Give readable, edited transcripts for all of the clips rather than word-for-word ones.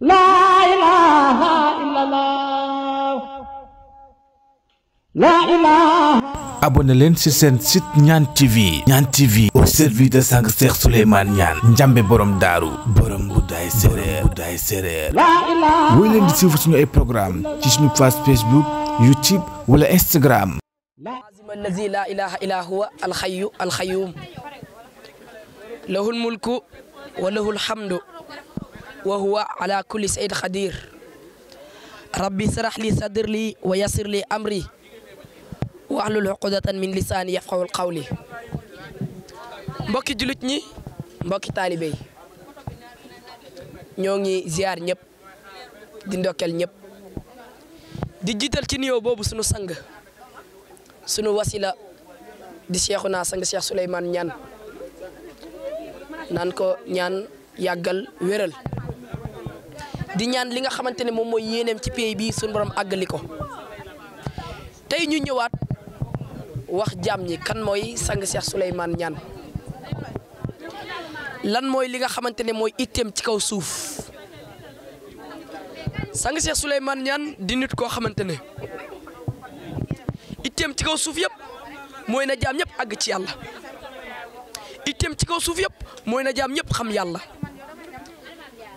La ilaha illallah. La ilaha. abonné leen ci seen site Niane TV. Niane TV au service de sang Cheikh Souleymane Niane. Njambe borom daaru borom Goudaye Séréer. woy leen di suivre suñu ay programme ci suñu page Facebook YouTube wala Instagram. الذي لا إله إلا هو الحي القيوم له الملك وله الحمد وهو على كل شيء قدير ربي اشرح لي صدري ويسر لي أمري واحلل عقدة من لساني يفقهوا قولي mbokki julit ñi mbokki taalibe yi ñoo ngi ziar ñëpp di ndokkel ñëpp di jiital ci nuyoo boobu sunu sang sunu wasila di Cheikhuna sang Cheikh Souleymane Niane naan ko ñaan yàggal wéral di ñaan li nga xamante ne moom mooy yéeneem ci pays bi sunu borom àggali ko tey ñu ñëwaat wax jaam ñi kan mooy sang Cheikh Souleymane Niane lan mooy li nga xamante ne mooy itteem ci kaw suuf sang Cheikh Souleymane Niane di nit koo xamante ne itteem ci kaw suuf yëpp mooy na jaam ñëpp àgg ci yàlla itteem ci kaw suuf yëpp mooy na jaam ñëpp xam yàlla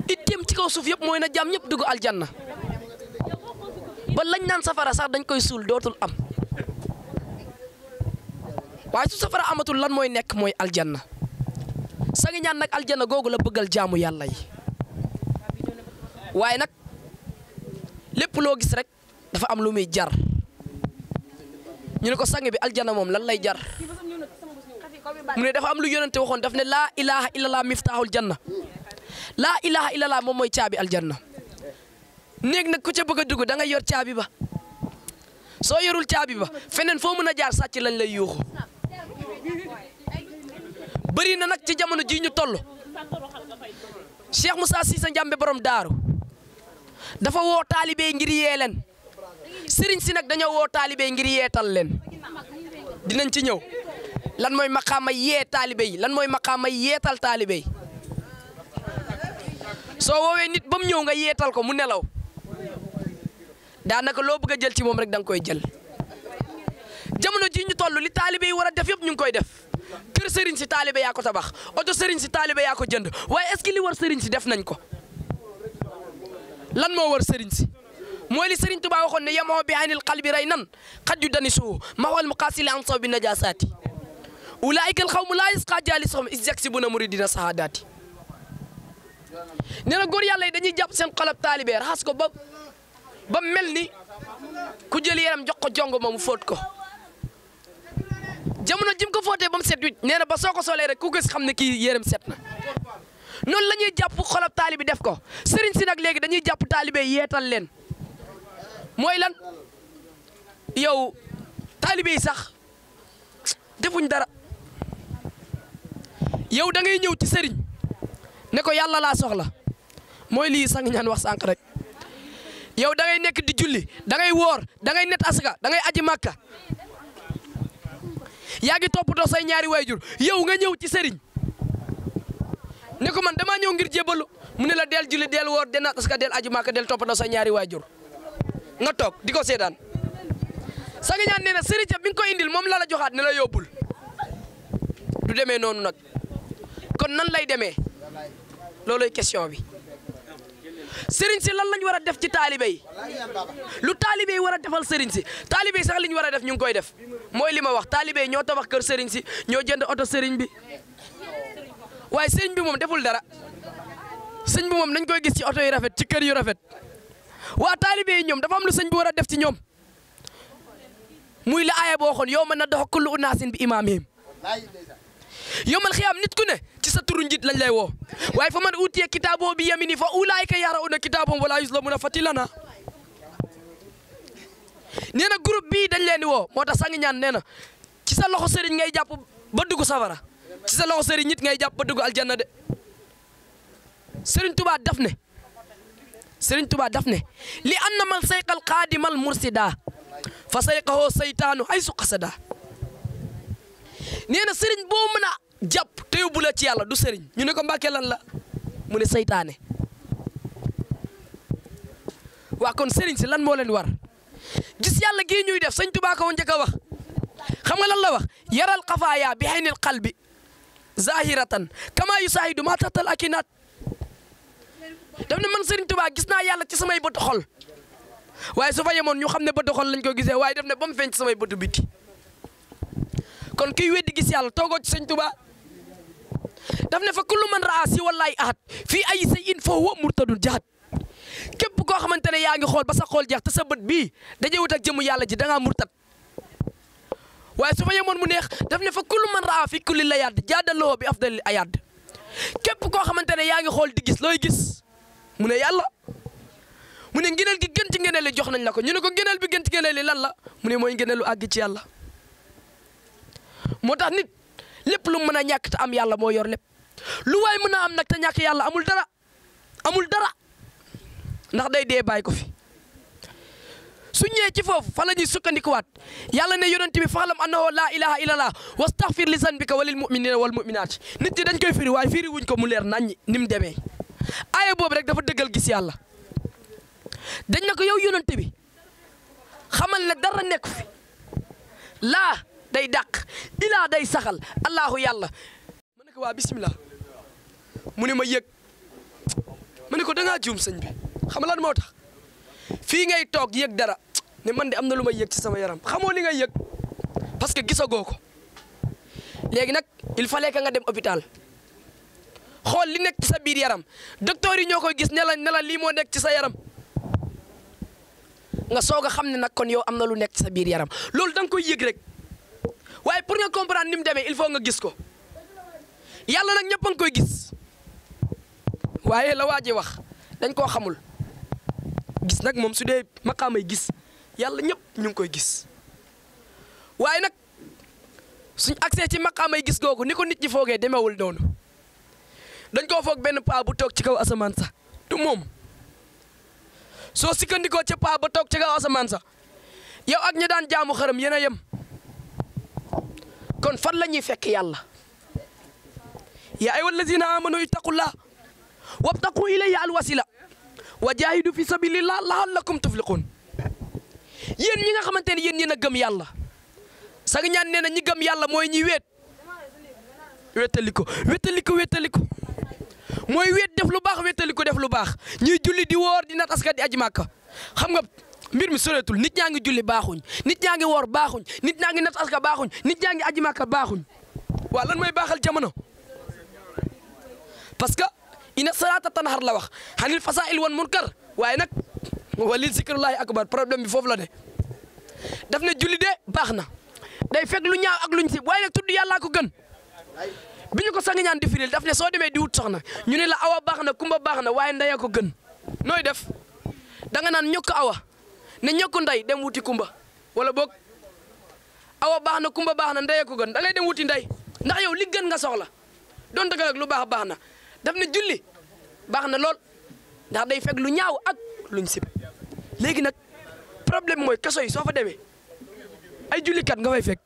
itteem ci kaw suuf yëpp mooy na jaam ñëpp dugg aljanna ba lañ naan safara sax dañ koy suul dootul am waaye su safara amatul lan mooy nekk mooy aljanna sangi ñaan nag aljanna googu la bëggal jaamu yàlla yi waaye nag lépp loo gis rek dafa am lu muy jar ñu ne ko sang bi aljanna moom lan lay jar mu ne dafa am lu yonente waxoon daf ne laa ilaha illallah miftaaxul janna laa ilaha illallah moom mooy caabi aljanna néeg nag ku ca bëgg a dugg da ngay yor caabi ba soo yorul caabi ba feneen foo mën a jaar sàcc lañ lay yuuxu bëri na nag ci jamono ji ñu toll Cheikh Moussa Cissé Njambe borom daaru dafa woo taalibe ngir yee leen sëriñ si nag dañoo woo taalibe ngir yeetal leen dinañ ci ñëw lan mooy maqaama yee taalibe yi lan mooy maqaama yeetal taalibe yi soo woowee nit ba mu ñëw nga yeetal ko mu nelaw daanaka loo bëgg a jël ci moom rek da nga koy jël jamono ji ñu toll li taalibe yi war a def yëpp ñu ngi koy def kër sëriñ si taalibe yaa ko tabax oto sëriñ si taalibe yaa ko jënd waaye est-ce que li war sëriñ si def nañ ko lan moo war sëriñ si mooy li Sëriñ Tuubaa waxoon ne yemoo bi aynil qalbi ray nan xat yu dani suu mawal muqaasili an saw bi najasaati ulaayika al xawmu laa yasqa jaalisuhum is yaksibuna muridina sahadaati nee na góor yàlla yi dañuy jàpp seen xolab taalibe raxas ko ba mel ni ku jël yaram jox ko jongo ma mu fóot ko jamono jim ko fóotee ba mu set wicc nee na ba soo ko solee rek ku gis xam ne kii yéram set na noonu la ñuy jàpp xolab taalibe def ko sëriñ si nag léegi dañuy jàpp taalibe yeetal leen mooy lan yow taalibe yi sax defuñ dara yow da ngay ñëw ci sëriñ ne ko yàlla laa soxla mooy lii sang ñaan wax sànq rek yow da ngay nekk di julli da ngay woor da ngay net asaka da ngay aji màkka yaa ngi toppatoo say ñaari waajur yow nga ñëw ci sëriñ ne ko man damaa ñëw ngir jébalu mu ne la del julli del woor del net asaka del aji màkka del toppatoo say ñaari waajur nga toog di ko seetaan sang ñaan nee na sëriñ ca bi nga ko indil moom la la joxaat ne la yóbbul du demee noonu nag kon nan lay demee looloy question bi sëriñ si lan lañ war a def ci taalibe yi lu taalibe yi war a defal sëriñ si taalibe yi sax li ñu war a def ñu ngi koy def mooy li ma wax taalibe yi ñoo tabax kër sëriñ si ñoo jënd oto sëriñ bi waaye sëriñ bi moom deful dara sëriñ bi moom nañ koy gis ci oto yu rafet ci kër yu rafet waa taalibe yi ñoom dafa am lu sëriñ bi war a def ci ñoom muy la aaya boo waxoon yow man na dox kullu unaasin bi imaamihim yowmal xiyaam nit ku ne ci sa turu njiit lañ lay woo waaye fa man utiye kitaaboo bi yamini fa ulaayika yarauna kitaabahum wala yuzlamuna fatilana nee na groupe bii dañ leen di woo moo tax sangi ñaan nee na ci sa loxo sëriñ ngay jàpp ba dugg safara ci sa loxo sëriñ nit ngay jàpp ba dugg aljanna de sëriñ Tuubaa daf ne li anna man sayqal qaadimal mursida fa sayqahoo saytaanu ay su qasada nee na sëriñ boo mën a jàpp te yóbbu la ci yàlla du sëriñ ñu ne ko Mbàkke lan la mu ne saytaane waa kon sëriñ si lan moo leen war gis yàlla gii ñuy def sëñ Tuubaa ko njëkk a wax xam nga lan la wax yaral xafaaya bi xaynil qalbi zahiratan kama yusahidu ma taxtal akinaat daf ne man sëriñ Tuubaa gis naa yàlla ci samay bëtu xol waaye su fa yemoon ñu xam ne bëtu xol lañ ko gisee waaye daf ne ba mu feeñ ci samay bëtu biti kon kiy weddi gis yàlla toogoo ci sëñ Tuubaa daf ne fa kullu man raa si wallahi ahad fii ay shay'in fa huwa murtadun jahad képp koo xamante ne yaa ngi xool ba sa xool jeex te sa bët bii dajewut ak jëmu yàlla ji da ngaa murtad waaye su fa yemoon mu neex daf ne fa kullu man raa fi kulli layaad jaadaloo bi afdalil ayaad képp koo xamante ne yaa ngi xool di gis looy gis mu ne yàlla mu ne ngëneel gi gën ci ngëneel li jox nañ la ko ñu ne ko ngëneel bi gën ci ngëneel li lan la mu ne mooy ngëneelu àgg ci yàlla moo tax nit lépp lu mën a ñàkk te am yàlla moo yor lépp lu waay mën a am nag te ñàkk yàlla amul dara ndax day dee bàyyi ko fi su ñëwee ci foofu fa la ñuy sukkandikuwaat yàlla ne yonent bi fa'lam annahu laa ilaha illallah wastaghfir li zanbika walil mu'minina wal mu'minat nit ñi dañ koy firi waaye firi wuñ ko mu leer naññi ni mu demee aaya boobu rek dafa dëggal gis yàlla dañ na ko yow yonent bi xamal ne dara nekk fi laa day dàq ilaa day saxal allahu yàlla ma ne ko waa bismillah mu ne ma yëg ma ne ko da ngaa juum sëñ bi xam lan moo tax fii ngay toog yëg dara ne man de am na lu may yëg ci sama yaram xamoo li ngay yëg parce que gisagoo ko léegi nag il fallait que nga dem hôpital xool li nekk ci sa biir yaram docteur yi ñoo koy gis ne la lii moo nekk ci sa yaram nga soog a xam ne nag kon yow am na lu nekk ci sa biir yaram loolu da nga koy yëg rek waaye pour nga comprendre ni mu demee il faut nga gis ko yàlla nag ñëpp a ngi koy gis waaye la waa ji wax dañ koo xamul gis nag moom su dee maqaamay gis yàlla ñëpp ñu ngi koy gis waaye nag suñ accès ci maqaamay gis googu ni ko nit ñi foogee demewul noonu dañ koo foog benn paa bu toog ci kaw asamaan sax du moom soo sikkandikoo ca paa ba toog ci kaw asamaan sax yow ak ñi daan jaamu xaram yéen a yem kon fan la ñuy fekk yàlla yaa ayyuha allazina amanu ittaqullah wabtaqu ilayhi alwasila wa jahidu fi sabilillah la'allakum tuflihun yéen ñi nga xamante ne yéen a gëm yàlla sax ñaan nee na ñi gëm yàlla mooy ñi wéetaliko mooy wéet def lu baax wéetaliko def lu baax ñuy julli di woor di nat askan di aji màkka xam nga mbir mi soreetul nit ñaa ngi julli baaxuñ nit ñaa ngi woor baaxuñ nit ñaa ngi nat aska baaxuñ nit ñaa ngi aji màkka baaxuñ waaw lan mooy baaxal jamono parce que inna salaata tanhar la wax xanil fasaa'il wan munkar waaye nag walil zikrullahi akbar problème bi foofu la de daf ne julli de baax na day fekk lu ñaaw ak luñ si waaye nag tudd yàllaa ko gën bi ñu ko sang ñaan di firil daf ne soo demee di wut soxna ñu ne la awa baax na kumba baax na waaye ndaya ko gën nooy def da nga naan ñokk awa ne ñokk nday dem wuti kumba wala boog awa baax na kumba baax na ndaya ko gën da ngay dem wuti nday ndax yow li gën nga soxla doon dëgg nag lu baax na daf ne julli baax na lool ndax day fekk lu ñaaw ak luñ sib léegi nag problème mooy kaso yi soo fa demee ay jullikat nga fay fekk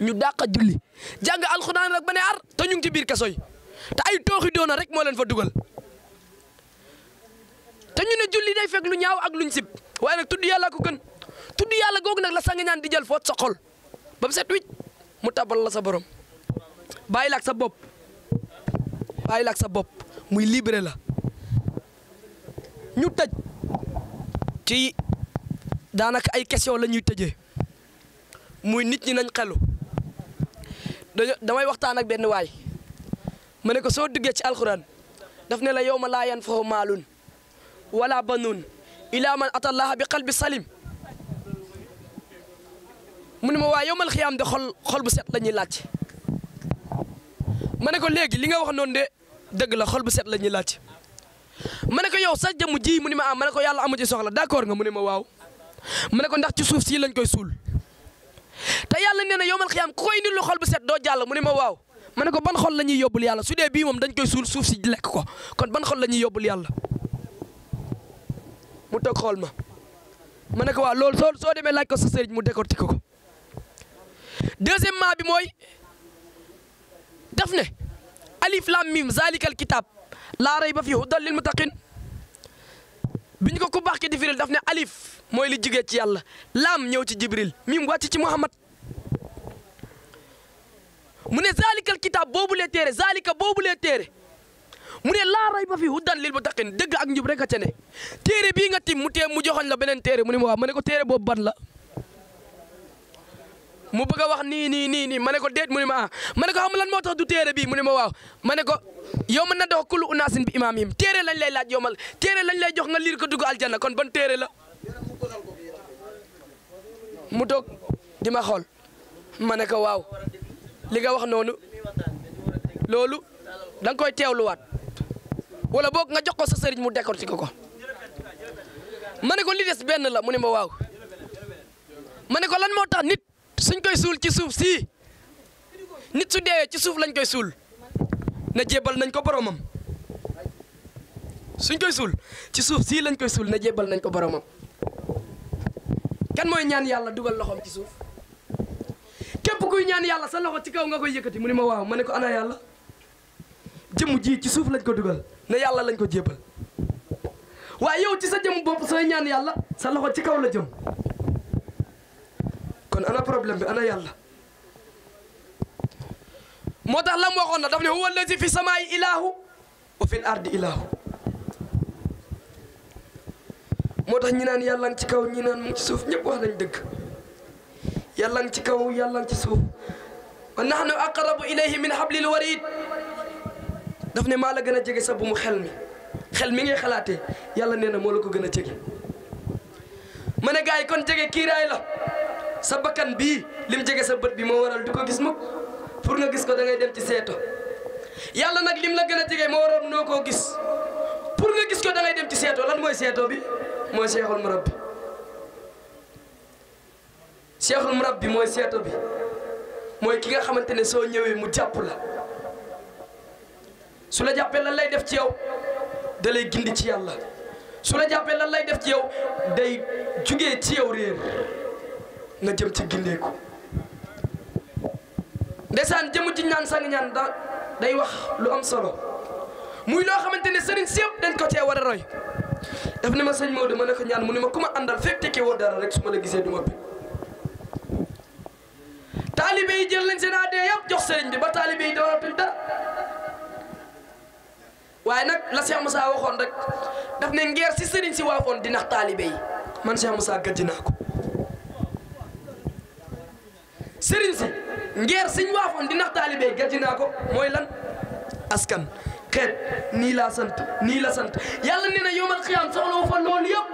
ñu dàq julli jàng alxuraan rek ba ne ar te ñu ngi ci biir kaso yi te ay tooxi doona rek moo leen fa dugal te ñu ne julli day fekk lu ñaaw ak luñ sib waaye nag tudd yàlla ko gën tudd yàlla googu nag la sang ñaan di jël foot sa xol ba mu set wicc mu tabal la sa borom bàyyi la ak sa bopp muy libéré la ñu tëj ci daanaka ay question la ñuy tëjee muy nit ñi nañ xelu damay waxtaan ak benn waay ma ne ko soo duggee ci alxuraan daf ne la yawma laa yanfa'u maalun wala banuun ilaa man atallaha bi qalbi salim mu ne ma waa yawmal xiyaam de xol bu set la ñuy laaj ma ne ko léegi li nga wax noonu de dëgg la xol bu set la ñuy laaj ma ne ko yow sa jëmm ji mu ne ma ma ne ko yàlla amu ci soxla d'accord nga mu ne ma waaw ma ne ko ndax ci suuf si lañ koy suul te yàlla nee na yowmal xiyaam ku koy indil lu xol bu set doo jàll mu ne ma waaw ma ne ko ban xol la ñuy yóbbul yàlla su dee bii moom dañ koy suul suuf si lekk ko kon ban xol la ñuy yóbbul yàlla mu toog xool ma ne ko waaw loolu soo demee laaj ko sa sëriñ mu décortiquer ko deuxièmement bi mooy daf ne alif lam mim zalikal kitab laa rayba fiihi hudan lil muttaqin biñ ko ku baax ki di firil daf ne alif mooy li jugee ci yàlla laam ñëw ci jibril mim wàcc ci muhammad mu ne zalikal kitaab boobu lee téere zalika boobu lee téere mu ne laa rayba fi hudan lil muttaqin dëgg ak njub rek a ca ne téere bii nga tim mu tee mu joxoñ la beneen téere mu ne ma waaw ma ne ko téere boobu ban la mu bëgg a wax nii ma ne ko déet mu ne ma ah ma ne ko xam lan moo tax du téere bii mu ne ma waaw ma ne ko yow mën na dox kullu unaasin bi imaamihim téere lañ lay laaj yomal téere lañ lay jox nga liir ko dugg aljanna kon ban téere la mu toog di ma xool ma ne ko waaw li nga wax noonu loolu da nga koy teewluwaat wala boog nga jox ko sa sëriñ mu décortiquer ko ma ne ko li des benn la mu ne ma waaw ma ne ko lan moo tax nit suñ koy suul ci suuf sii nit su deewee ci suuf lañ koy suul na jébbal nañ ko boromam suñ koy suul ci suuf sii lañ koy suul na jébbal nañ ko boromam kan mooy ñaan yàlla dugal loxoom ci suuf képp kuy ñaan yàlla sa loxo ci kaw nga koy yëkkati mu ne ma waaw ma ne ko ana yàlla jëmm ji ci suuf lañ ko dugal ne yàlla lañ ko jébbal waaye yow ci sa jëmm bopp sooy ñaan yàlla sa loxo ci kaw la jëm kon ana problème bi ana yàlla moo tax lam waxoon na daf ne huwa allazi fi samaa'i ilaahu wa fil ardi ilaahu moo tax ñi naan yàlla ci kaw ñi naan mu ci suuf ñëpp wax nañ dëgg yàlla ci kaw yàlla ci suuf wa nahnu aqrabu ilayhi min hablil warid daf ne maa la gën a jege sa bu mu xel mi ngay xalaatee yàlla nee na moo la ko gën a jege ma ne gars yi kon jege kiiraay la sa bakkan bii lim jege sa bët bi moo waral du ko gis mukk pour nga gis ko da ngay dem ci seeto yàlla nag lim la gën a jege moo waral noo koo gis pour nga gis ko da ngay dem ci seeto lan mooy seeto bi mooy seexul murabbi seexul murabbi mooy seeto bi mooy ki nga xamante ne soo ñëwee mu jàpp la su la jàppee lan lay def ci yow da lay gindi ci yàlla su la jàppee lan lay def ci yow day jugee ci yow réer nga jëm ci gindeeku ndeysaan jëmu ci ñaan sang ñaan day wax lu am solo muy loo xamante ne sëriñ si yëpp dañ ko cee war a roy daf ne ma sëñ Maodo ma ne ko ñaan mu ne ma ku ma àndal fekk tekkee woo dara rek su ma la gisee du ma bi taalibe yi jël nañ seen adee yëpp jox sëriñ bi ba taalibe yi doonatuñ dara waaye nag la Cheikh Moussa waxoon rek daf ne ngeer si sëriñ si waafoon di nax taalibe yi man Cheikh Moussa gëj naa ko sëriñ si ngeer siñ waafoon di nax taalibe yi gëj naa ko mooy lan askan xeet nii laa sant nii la sant yàlla nee na yawmal qiyaam soxla wu fa loolu yëpp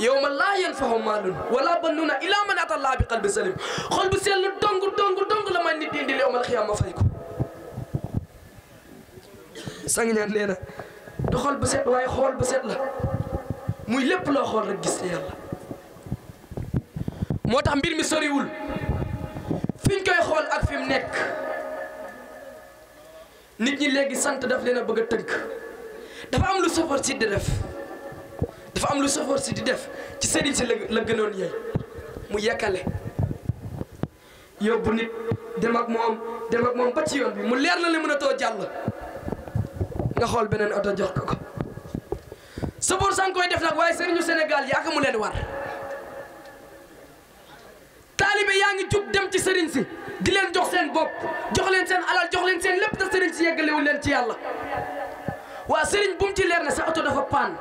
yawma laa yanfa'u maalun wala banuuna illaa man ataa Allaaha bi qalbin saliim xol bu sell dong la may nit di indil yawmal qiyaam ma fay ko sang ñaan nee na du xol bu set waaye xool bu set la muy lépp loo xool rek gis te yàlla moo tax mbir mi soriwul fiñ koy xool ak fi mu nekk nit ñi léegi sant daf leen a bëgg a tënk dafa am lu sofor si di def dafa am lu sofor si di def ci sëriñ si la gënoon yey mu yekkale yóbbu nit dem ak moom ba ci yoon bi mu leer na li mën a too jàll nga xool beneen oto jox ko sofor sang koy def nag waaye sëriñu Sénégal yaaka mu leen war taalibe yaa ngi jug dem ci sëriñ si di leen jox seen bopp jox leen seen alal jox leen seen lépp te sëriñ si yeggalewul leen ci yàlla waa sëriñ bu mu ci leer ne sa oto dafa paan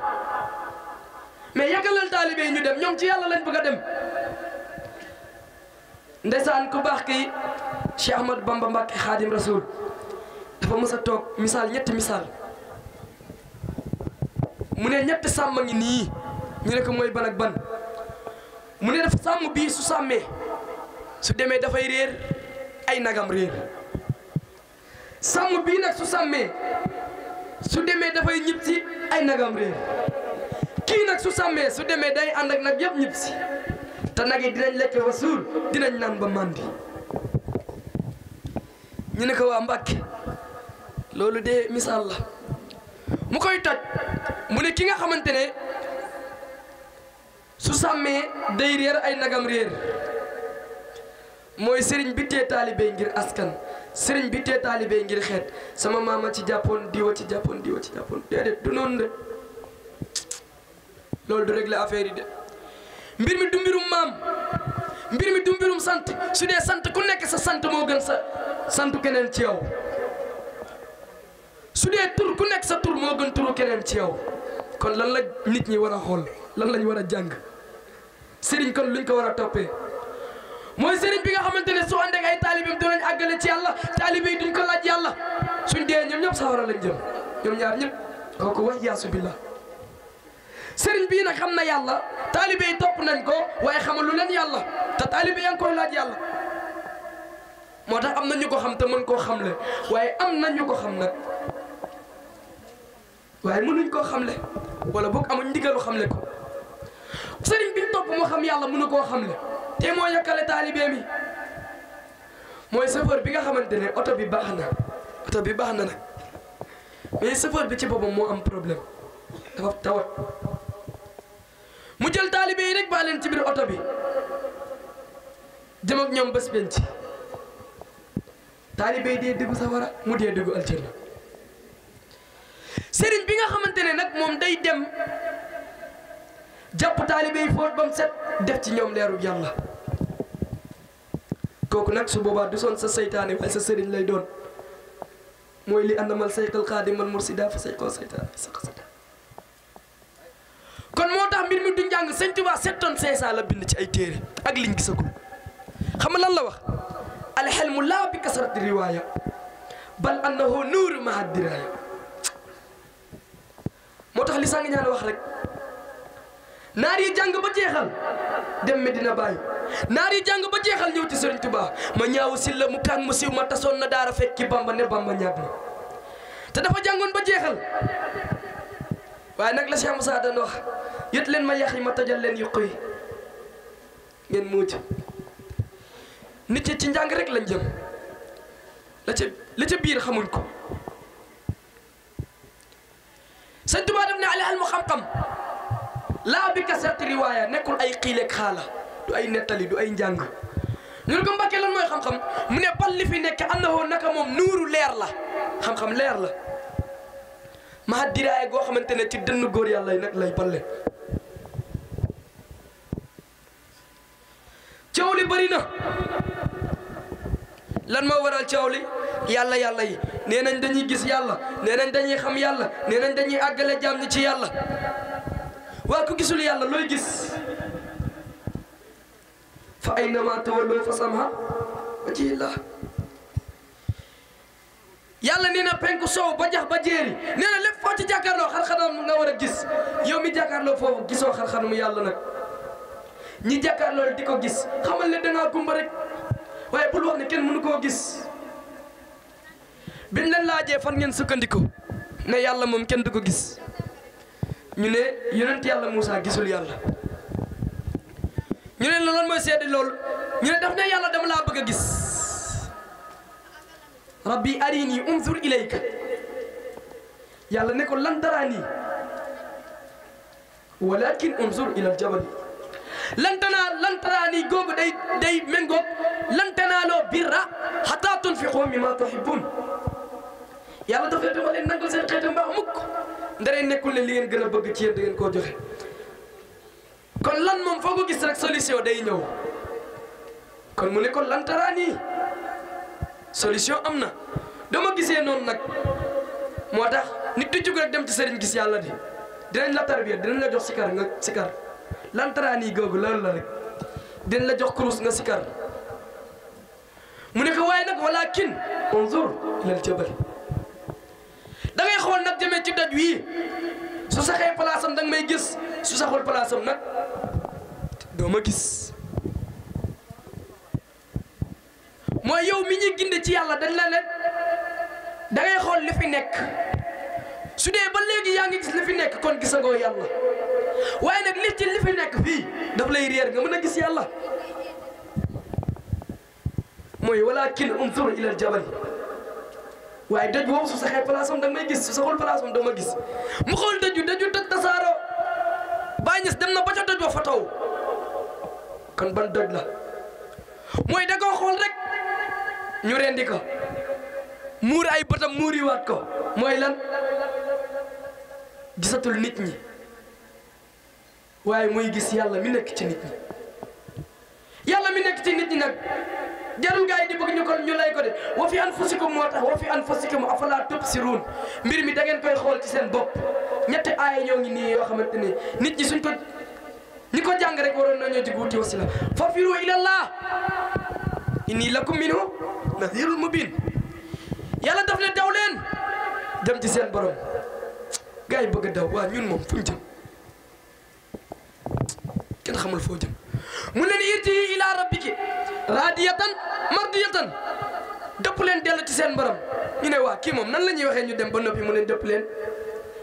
mais yeggalal taalibe yi ñu dem ñoom ci yàlla lañ bëgg a dem ndeysaan ku baax kii Cheikh Ahmadou Bamba Mbacké Khadim Rasoul dafa mës a toog misaal ñetti misaal mu ne ñetti sàmm ngi nii ñu ne ko mooy ban ak ban mu ne dafa sàmm bii su sàmmee su demee dafay réer ay nagam réer sàmm bii nag su sàmmee su demee dafay ñib si ay nagam réer kii nag su sàmmee su demee day ànd ak nag yëpp ñib si te nag yi dinañ lekk ba suur dinañ naan ba màndi ñu ne ko waa Mbàkke loolu de misaal la mu koy toj mu ne ki nga xamante ne su sàmmee day réer ay nagam réer mooy sëriñ bi tee taalibe ngir askan sëriñ bi tee taalibe ngir xeet sama maama ci jàppoon diwa ci jàppoon déedéet du noonu de loolu du régler affaire yi de mbir mi du mbirum maam mbir mi du mbirum sant su dee sant ku nekk sa sant moo gën sa santu keneen ci yow su dee tur ku nekk sa tur moo gën turu keneen ci yow kon lan la nit ñi war a xool lan lañ war a jàng sëriñ kon luñ ko war a toppee mooy sëriñ bi nga xamante ne su ànd ak ay taalibeem dinañ àggale ci yàlla taalibe yi duñ ko laaj yàlla suñ dee ñoom ñëpp sawara lañ jëm ñoom ñaar ñëpp kooku wax yaasu billah sëriñ bii nag xam na yàlla taalibe yi topp nañ ko waaye xamul lu leen yàlla te taalibe yaa ngi koy laaj yàlla moo tax am na ñu ko xam te mën koo xamle waaye am na ñu ko xam nag waaye mënuñ koo xamle wala boog amuñ ndigalu xamle ko sëriñ bi topp moo xam yàlla mënu koo xamle te moo yokkale taalibe mi mooy chauffeur bi nga xamante ne oto bi baax na nag mais chauffeur bi ci boppam moo am problème dafa tawat mu jël taalibe yi rek baa leen ci biir oto bi jëm ak ñoom bés penc taalibe yi dee dugg safara mu dee dugg aljanna sëriñ bi nga xamante ne nag moom day dem jàpp taalibe yi foot ba mu set def ci ñoom leeru yàlla kooku nag su boobaa du soon sa seytaane waaye sa sëriñ lay doon mooy li àndamal sayqal xaadimal mursida fa sayqoo seytaane saqasada kon moo tax mbir mi du njàng sëñ Tuubaa 7 tonnes 500 la bind ci ay téere ak liñ gisagul xam nga lan la wax alxelmu laa bi kasrati riwaaya bal annahu nuuru maha diraaya moo tax li sang ñaan wax rek naar yi jàng ba jeexal dem Medina Baye naar yi jàng ba jeexal ñëw ci Sëriñ Tuubaa ma ñaawu si la mu kaang mu siw ma tasoon na daara fekki Bamba ne Bamba ñàkk na te dafa jàngoon ba jeexal waaye nag la Cheikh Moussa daan wax yët leen ma yax yi ma tojal leen yuq yi ngeen muuc nit ci njàng rek lañ jëm la ca biir xamuñ ko Sëriñ Tuubaa def ne alal mu xam-xam laa bi kasrati riwaaya nekkul ay xiileeg xaala du ay nettali du ay njàng ñu ne ko Mbàkke lan mooy xam-xam mu ne bal li fi nekk annahu naka moom nuuru leer la xam-xam leer la maa diraaya goo xamante ne ci dënn góor yàlla yi nag lay balle coow li bëri na lan moo waral coow li yàlla yi nee nañ dañuy gis yàlla nee nañ dañuy xam yàlla nee nañ dañuy àggale jaam ñi ci yàlla waa ku gisul yàlla looy gis fa aynama tawallu fa samha wajhillah yàlla nee na penku soow ba jax ba jéeri nee na lépp foo ci jàkkaarloo xar-xanam nga war a gis yow mi jàkkaarloo foofu gisoo xar-xanam yàlla nag ñi jàkkaarloo di ko gis xamal ne dangaa gumba rek waaye bul wax ne kenn mënu koo gis biñ leen laajee fan ngeen sukkandiku ne yàlla moom kenn du ko gis ñu ne yonent yàlla Moussa gisul yàlla ñu ne lan mooy seede loolu ñu ne daf ne yàlla dama laa bëgg a gis rabbi arini unzur ilayka yàlla ne ko lan taraani walakin unzur ila aljabal lan taraani googu day méngoog lan tanaaloo birra hatta tunfiqu mimma tuhibbun yàlla dafay dama leen nangal seen xeetu mbaax mukk ndaree nekkul ne li ngeen gën a bëgg ci yéen da ngeen koo joxe kon lan moom foo ko gis rek solution day ñëw kon mu ne ko lan taraani solution am na dama gisee noonu nag moo tax nit du jug rek dem ci sëriñ gis yàlla di dinañ la tarbiya dinañ la jox sikar nga sikar lan taraani googu loolu la rek dinañ la jox kurus nga sikar mu ne ko waaye nag walakin unzur ilal jabal da ngay xool nag jëmee ci doj wii su saxee place am da nga may gis su saxul place am nag doo ma gis mooy yow mi ñuy ginde ci yàlla dañ la leen da ngay xool li fi nekk su dee ba léegi yaa ngi gis li fi nekk kon gisagoo yàlla waaye nag li ci li fi nekk fii daf lay réer nga mën a gis yàlla mooy walakin unzur ilal jabal waaye doj boobu su saxee place am da nga may gis su saxul place am doo ma gis mu xool daju toj tasaaroo Baay Ñas dem na ba ca doj ba fa taw kon ban doj la mooy da koo xool rek ñu rendi ko muur ay bëtam muuriwaat ko mooy lan gisatul nit ñi waaye muy gis yàlla mi nekk ci nit ñi. yàlla mi nekk ci nit ñi nag jarul gaa yi di bëgg ñu lay ko de wa fi anfusikum moo tax wa fi anfusikum afala tubsiruun mbir mi da ngeen koy xool ci seen bopp. ñetti aaya ñoo ngi nii yoo xamante ni nit ñi suñ ko ñi ko jàng rek waroon nañoo jig wuti wasila fafiru ilallah inni lakum minhu nadhirun mubin. yàlla daf ne daw leen dem ci seen borom. gaa yi bëgg a daw waa ñun moom fu ñu jëm kenn xamul foo jëm. mu leen irji ila rabbiki radiyatan mardiyatan dëpp leen dellu ci seen borom. ñu ne waa kii moom nan la ñuy waxee ñu dem ba noppi mu leen dëpp leen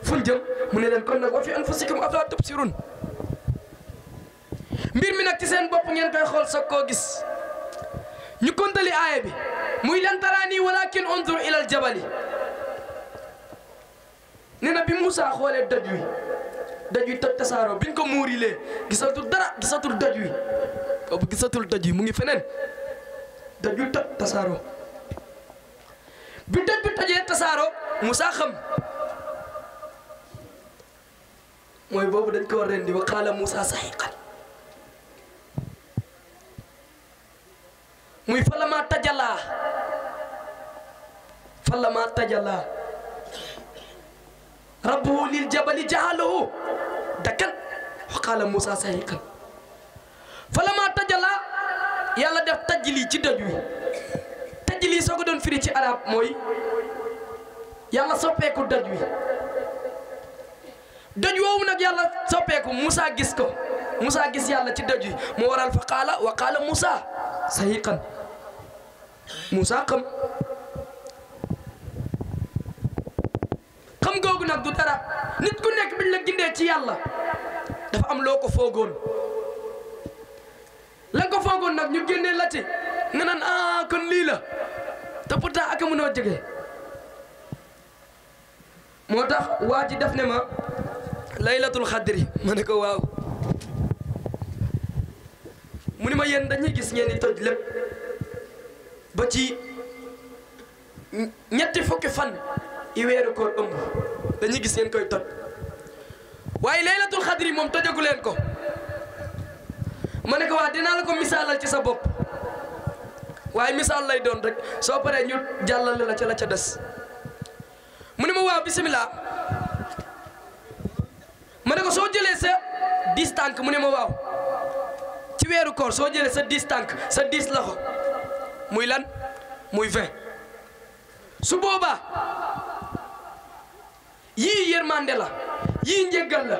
fu ñu jëm mu ne leen kon nag wa fi anfusikum afala tubsirun. mbir mi nag ci seen bopp ngeen koy xool soog koo gis. ñu kontali aaya bi muy lan taraani walakin unzur ila al jabali. nee na bi Moussa xoolee doj wi toj tasaaroo biñ ko muurilee gisatul dara gisatul doj wi boobu gisatul doj wi mu ngi feneen doj wi toj tasaaroo bi doj bi tojee tasaaroo Moussa xam mooy boobu dañ ko rendi wa qaala Moussa sahiqan muy falama tajalla rabbuhu lil jabali ja'alahu dakkan wa qaala Moussa sahiqan falama tajalla yàlla def tajli ci doj wi tajli soo ko doon firi ci arab mooy yàlla soppeeku doj wi doj woowu nag yàlla soppeeku Moussa gis ko Moussa gis yàlla ci doj wi moo waral fa qaala wa qaala Moussa sahiqan Moussa xam googu nag du dara nit ku nekk biñ la gindee ci yàlla dafa am loo ko foogoon la ko foogoon nag ñu génnee la ci nga naan kon lii la te pourtant ak mënoo jege moo tax waa ji def ne ma laylatul xadri ma ne ko waaw mu ni ma yéen dañuy gis ngeen di toj lépp ba ci ñetti fukki fan i weeru koor ëmb dañuy gis ngeen koy toj waaye laylatul xadri moom tojagu leen ko ma ne ko waa dinaa la ko misaalal ci sa bopp waaye misaal lay doon rek soo paree ñu jàllale la ca des mu ne ma waaw bisimilah ma ne ko soo jëlee sa 10 tànk mu ne ma waaw ci weeru koor soo jëlee sa 10 tànk sa 10 loxo muy lan muy 20 su boobaa yii yërmande la yii njëggal la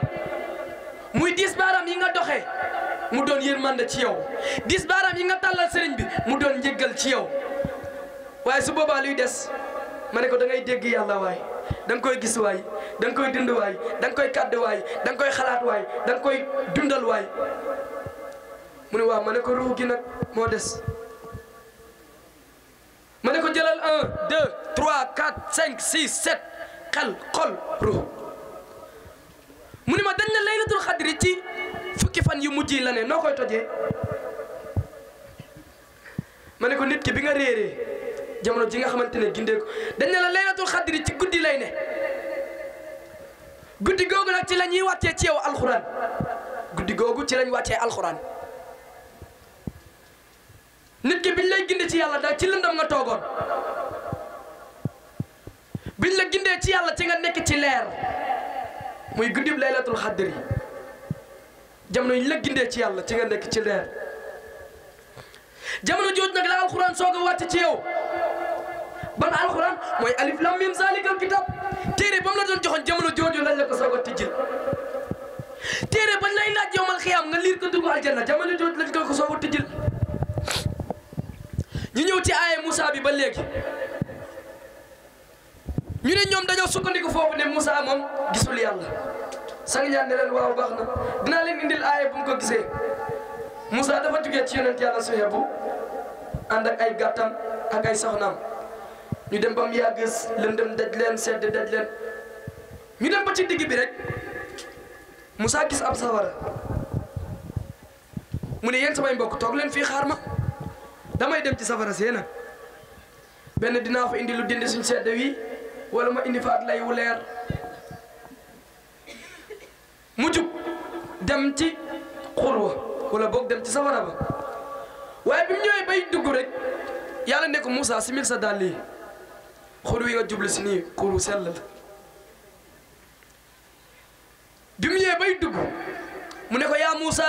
muy 10 baaraam yi nga doxee mu doon yërmande ci yow 10 baaraam yi nga tàllal sëriñ bi mu doon njëggal ci yow waaye su boobaa luy des ma ne ko da ngay dégg yàlla waay da nga koy gis waay da nga koy dund waay da nga koy kàddu waay da nga koy xalaat waay da nga koy dundal waay mu ne waaw ma ne ko ruux gi nag moo des ma ne ko jëlal 1 2 3 4 5 6 7 xel xol ruux mu ne ma dañ ne laylatul xadri ci fukki fan yu mujj yi la ne noo koy tojee ma ne ko nit ki bi nga réeree jamono ji nga xamante ne gindee ko dañ ne la laylatul xadri ci guddi lay ne guddi googu nag ci la ñuy wàccee ci yow alxuraan guddi googu ci lañ wàccee alxuraan nit ki biñ lay gindee ci yàlla daal ci lëndam nga toogoon biñ la gindee ci yàlla ci nga nekk ci leer muy guddib laylatul xadri jamono yi ñu la gindee ci yàlla ci nga nekk ci leer jamono jooju nag la alxuraan soog a wàcc ci yow ban alxuraan mooy alif lam mim zalikal kitab téere ba mu la doon joxoon jamono jooju lañ la ko soog a tijjil téere bañ lay laaj yowmal xiyaam nga liir ko dugg aljanna jamono jooju lañ ko soog a tijjil ñu ñëw ci aaye Moussa bi ba léegi ñu ne ñoom dañoo sukkandiku foofu ne Moussa moom gisul yàlla sang ñaan ne leen waaw baax na dinaa leen indil aaye bu mu ko gisee Moussa dafa jugee ci yonent yàlla Suhaybu ànd ak ay gàttam ak ay soxnaam ñu dem ba mu yàgg lëndëm daj leen sedd daj leen ñu dem ba ci digg bi rek Moussa gis ab sawara mu ne yéen samay mbokk toog leen fii xaar ma damay dem ci safara see nag benn dinaa fa indi lu dindi suñ sedd wi wala ma indi fa ak lay wu leer mu jug dem ci xurwa wala boog dem ci safara ba waaye bi mu ñëwee bay dugg rek yàlla ne ko Moussa simil sa dàll yi xur wi nga jublu si nii xuru sell la bi mu ñëwee bay dugg mu ne ko yaa Moussa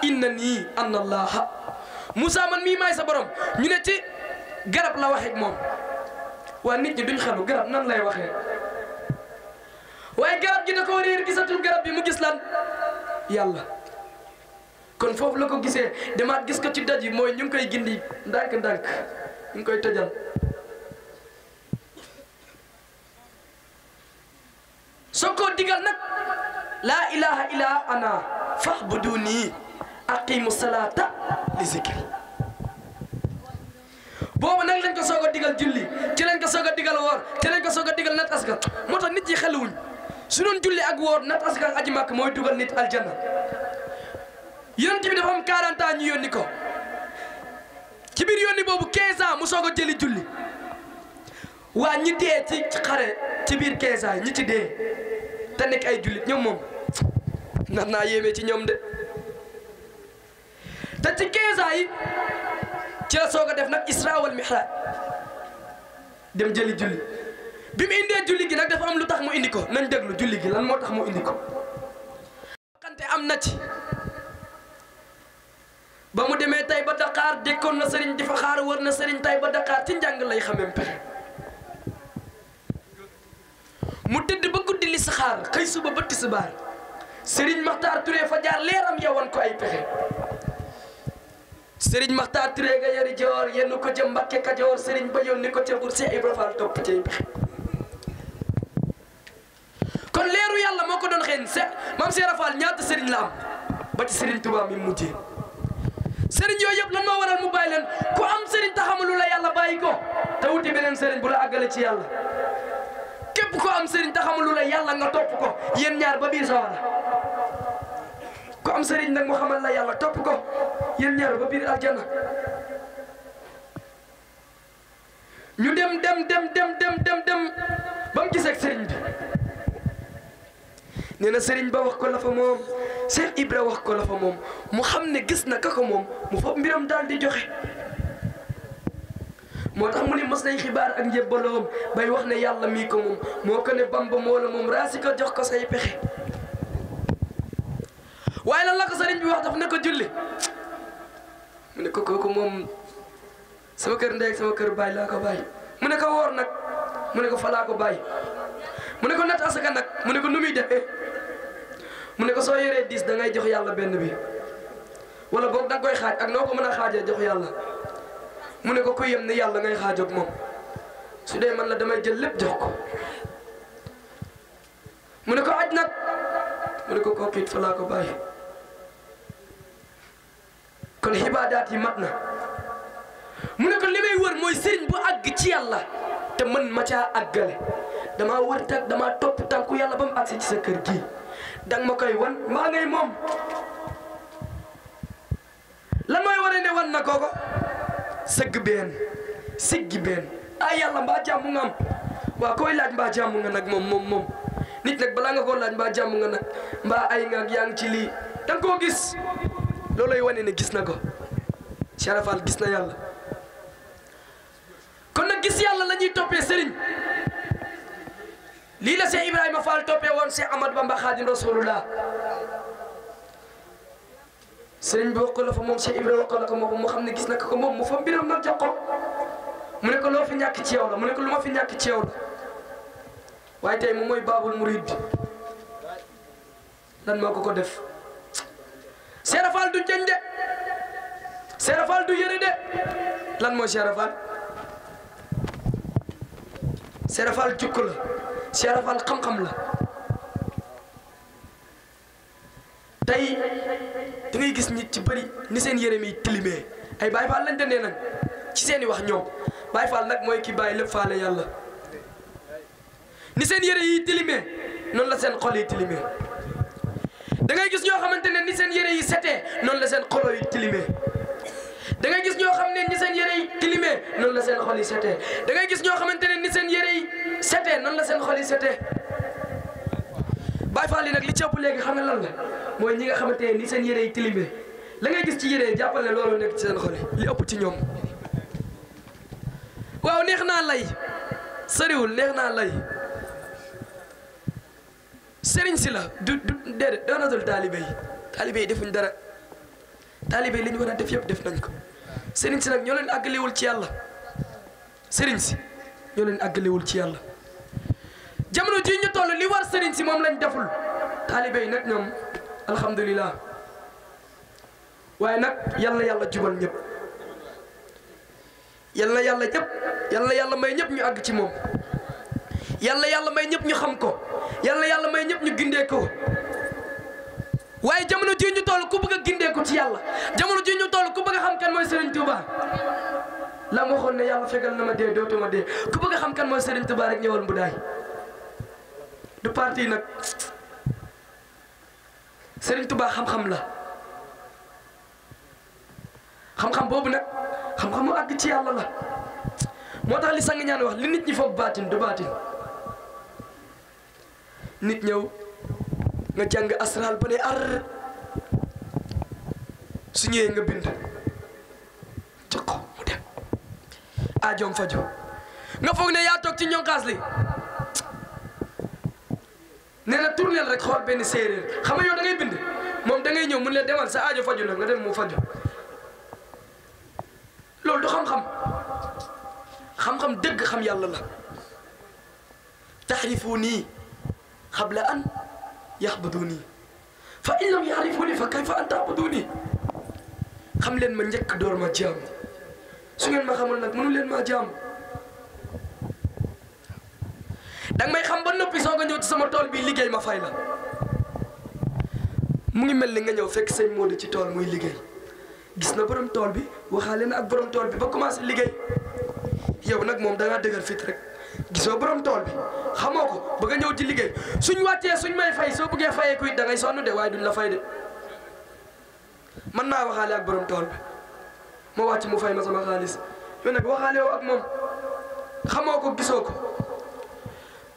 inna nii anna allaha Moussa man mii maay sa borom ñu ne ci garab la waxee ak moom waa nit ñi duñ xelu garab nan lay waxee waaye garab gi da koo réer gisatul garab bi mu gis lan yàlla kon foofu la ko gisee demaat gis ko ci daj yi mooy ñu ngi koy gindi ndànk-ndànk ñu ngi koy tëjal soo ko digal nag laa ilaha illa ana fa'buduni aqimu salata li zikri boobu nag lañ ko soog a digal julli ci lañ ko soog a digal woor ci lañ ko soog a digal nat aska moo tax nit ñi xeluwuñ su doon julli ak woor nat aska ak aji màkk mooy dugal nit aljanna yonent bi dafa am 40 ans ñu yónni ko ci biir yónni boobu 15 ans mu soog a jëli julli waa ñi dee ci xare ci biir 15 ans ñi ci dee te nekk ay jullit ñoom moom nar naa yéeme ci ñoom de te ci 15 ans yi ci la soog a def nag isra wal mihraj dem jëli julli bi mu indee julli gi nag dafa am lu tax mu indi ko nañ déglu julli gi lan moo tax mu indi ko xante am na ci ba mu demee tay ba Dakar dékkoon na sëriñ di fa xaar wër na sëriñ tay ba Dakar ci njàng lay xamee pexe mu tëdd ba guddi li saxaar xëy suba ba tisbaar sëriñ Maxtaar Touré fa jaar leeram yowoon ko ay pexe sëriñ Maxtaar Touré ga yari joor yenn ko jëm Mbàkke Kajoor sëriñ ba yónni ko ca Buur Seex Ibra Faal topp cay pexe kon leeru yàlla moo ko doon xëy maam Seera Faal ñaata sëriñ la am ba ci sëriñ Tuubaa mi mujjee sëriñ yooyu yëpp lan moo waral mu bàyyi leen ku am sëriñ te xamul lu la yàlla bàyyi ko te wuti beneen sëriñ bu la àggale ci yàlla képp ko am sëriñ te xamul lu la yàlla nga topp ko yéen ñaar ba biir sawara ku am sëriñ nag mu xamal la yàlla topp ko yéen ñaar ba biir aljanna ñu dem ba mu gisee ak sëriñ bi nee na sëriñ ba wax ko la fa moom Cheikh Ibra wax ko la fa moom mu xam ne gis na ka ko moom mu foog mbiram daal di joxe moo tax mu ne mos nañ xibaar ak njëbbaloom bay wax ne yàlla mii ko moom moo ko ne Bamba moo la moom raasi ko jox ko say pexe waaye lan la ko sëriñ bi wax daf ne ko julli mu ne ko kooku moom sama kër ndey ak sama kër baay laa ko bàyyi mu ne ko woor nag mu ne ko fa laa ko bàyyi mu ne ko natt asaka nag mu ne ko nu muy defee mu ne ko soo yoree 10 da ngay jox yàlla benn bi wala boog da nga koy xaaj ak noo ko mën a xaajee jox yàlla mu ne ko ku yem ne yàlla ngay xaajoog moom su dee man la damay jël lépp jox ko mu ne ko aj nag mu ne ko kooku it fa laa ko bàyyi kon xibaadaat yi mat na mu ne ko li may wër mooy sëriñ bu àgg ci yàlla te man ma caa àggale damaa wër tag damaa topp tànku yàlla ba mu àgsi ci sa kër gii danga ma koy wan mbaa ngay moom lan mooy wane ne wan na kooko sëgg benn siggi benn ay yàlla mbaa jàmm nga am waaw koy laaj mbaa jàmm nga nag moom nit nag balaa nga koo laaj mbaa jàmm nga nag mbaa ay nga yaa ngi ci lii danga koo gis loolay wane ne gis na ko Cheikh Fall gis na yàlla kon nag gis yàlla la ñuy toppee sëriñ lii la Cheikh Ibrahima Fall toppee woon Cheikh Ahmad Bamba Khadim Rasulullah sëriñ bi wax ko la fa moom Cheikh Ibrahima wax ko la ko moom mu xam ne gis na ko moom mu fa mbiram nag jox ko mu ne ko loo fi ñàkk ci yow la mu ne ko lu ma fi ñàkk ci yow la waaye tey moom mooy baabul murid bi lan moo ko def Cheikh Fall du jëñ de Cheikh Fall du yëre de lan mooy Cheikh Fall Cheikh Fall jukku la Cheikh Fall xam-xam la tey da ngay gis nit ci bëri ni seen yére mi tilimee ay Baye Fall lañ dendee nag ci seen i wax ñoom Baye Fall nag mooy ki bàyyi lépp faale yàlla ni seen yére yi tilimee noonu la seen xol yi tilimee da ngay gis ñoo xamante ne ni seen yére yi setee noonu la seen xolo yi tilimee da ngay gis ñoo xam ne ni seen yére yi tilimee noonu la seen xol yi setee da ngay gis ñoo xamante ne ni seen yére yi setee noonu la seen xol yi setee Baay Faal yi nag li ci ëpp léegi xam nga lan la mooy ñi nga xamante ne ni seen yére yi tilimee la ngay gis ci yére yi jàppal ne loolu nekk ci seen xol li ëpp ci ñoom. waaw neex naa lay sëriwul neex naa lay sëriñ si la du déedéet doonatul taalibe yi defuñ dara taalibe yi li ñu war a def yëpp def nañ ko sëriñ si nag ñoo leen àggalewul ci yàlla sëriñ si ñoo leen àggalewul ci yàlla. jamono ji ñu toll li war sëriñ si moom lañ deful taalibe yi nag ñoom alhamdulilah waaye nag yàlla jubal ñëpp yàlla may ñëpp ñu àgg ci moom yàlla may ñëpp ñu xam ko yàlla may ñëpp ñu gindee ko waaye jamono ji ñu toll ku bëgg a gindee ko ci yàlla jamono ji ñu toll ku bëgg a xam kan mooy Serigne Touba la ma waxoon ne yàlla fegal na ma dee dootuma dee ku bëgg a xam kan mooy Serigne Touba rek ñëwal Mboudaay du parti nag Serigne Touba xam-xam la xam-xam boobu nag xam-xamu àgg ci yàlla la moo tax li sang ñaan wax li nit ñi foog baatin du baatin nit ñëw nga jàng asraal ba ne ar su ñëwee nga bind jox ko mu dem aajoom faju nga foog ne yaa toog ci ñonkaas li nee na tournel rek xool benn séeréer xam nga yow da ngay bind moom da ngay ñëw mun leen demal sa aajo faju la nga dem mu faju loolu du xam-xam dëgg xam yàlla la taxrifuuni xabla an yaxbuduuni fa in lam yaxrifuuni fa kayfa an taabuduuni xam leen ma njëkk door ma jaam su ngeen ma xamul nag mënu leen maa jaam danga may xam ba noppi soo nga ñëw ci sama tool bi liggéey ma fay la mu ngi mel ni nga ñëw fekk sëñ Modou ci tool muy liggéey gis na borom tool bi waxaale na ak borom tool bi ba commencé liggéey yow nag moom da ngaa dëgër fit rek gisoo borom tool bi xamoo ko ba nga ñëw ci liggéey suñ wàccee suñ may fay soo bëggee fayee kuy da ngay sonn de waaye duñ la fay de mën naa waxaale ak borom tool bi ma wàcc mu fay ma sama xaalis yow nag waxaale woo ak moom xamoo ko gisoo ko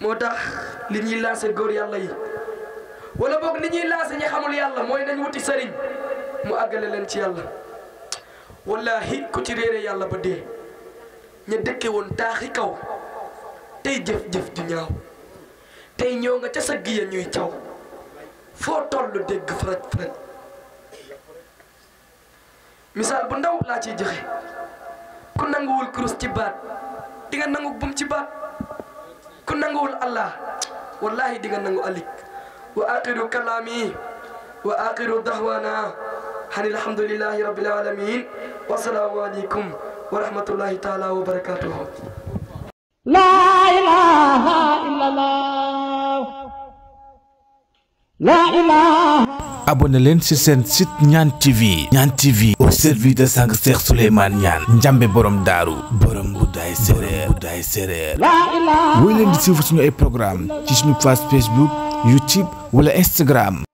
moo tax li ñuy lancé góor yàlla yi wala boog li ñuy lancé ñi xamul yàlla mooy nañ wuti sëriñ mu àggale leen ci yàlla wallahi ku ci réere yàlla ba dee ña dëkke woon taaxi kaw tey jëf-jëf ju ñaaw tey ñëw nga ca sa giya ñuy caw foo tollu dégg faraj misaal bu ndaw laa ciy joxe ku nanguwul kurus ci baat di nga nangu bum ci baat ku nanguwul allah wallahi di nga nangu alik wa axiru kalaami wa axiru dahwana hani alhamdulillahi rabbil alamin wa salaamu aleykum wa rahmatullahi taala wa barakatuhu La ilaha illallah. La ilaha. abonné leen ci seen site Niane TV. Niane TV au service de sang Cheikh Souleymane Niane Njambe borom daaru borom Mboudaay séréer La ilaha. woy leen di suivre suñu ay programme ci suñu page Facebook YouTube wala Instagram